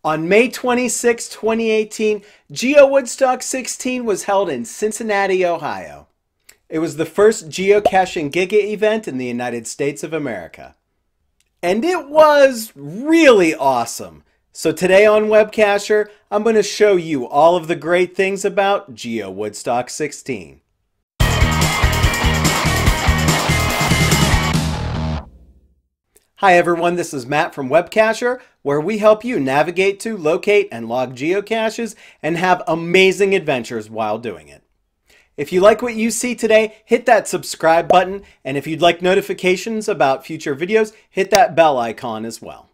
On May 26, 2018, Geowoodstock 16 was held in Cincinnati, Ohio. It was the first Geocaching Giga Event in the United States of America. And it was really awesome. So today on WebCacher, I'm going to show you all of the great things about Geowoodstock 16. Hi everyone, this is Matt from WebCacher, where we help you navigate to, locate, and log geocaches and have amazing adventures while doing it. If you like what you see today, hit that subscribe button, and if you'd like notifications about future videos, hit that bell icon as well.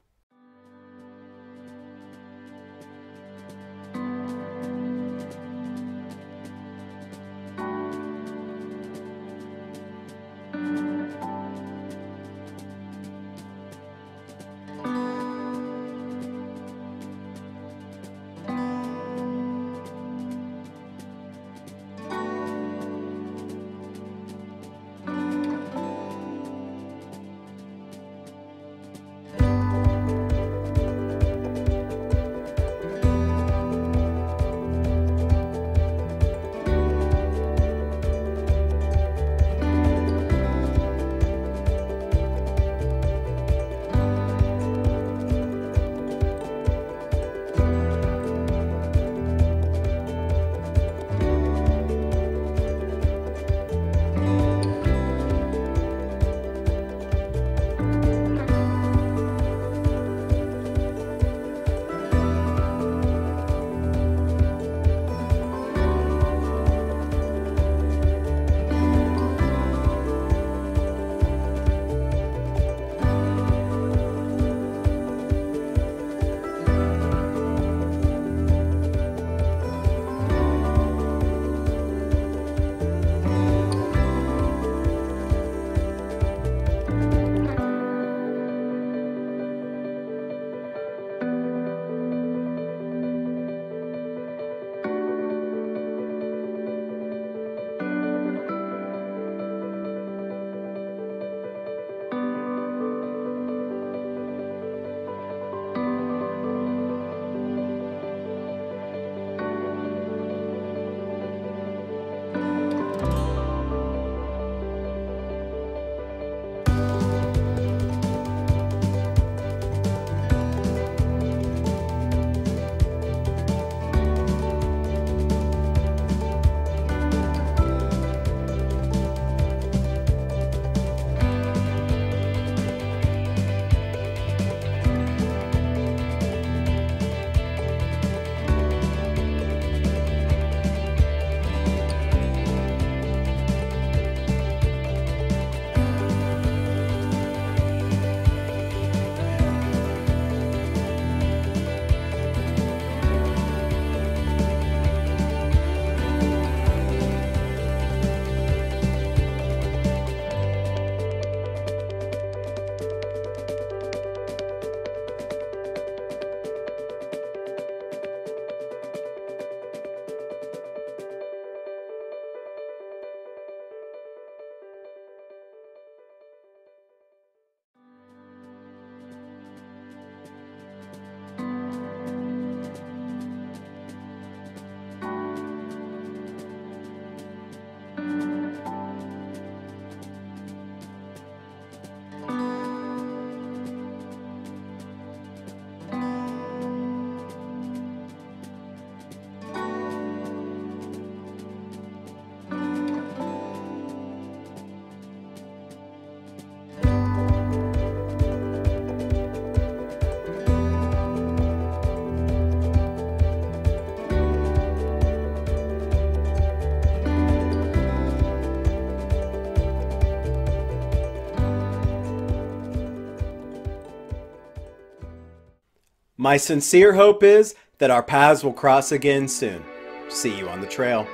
My sincere hope is that our paths will cross again soon. See you on the trail.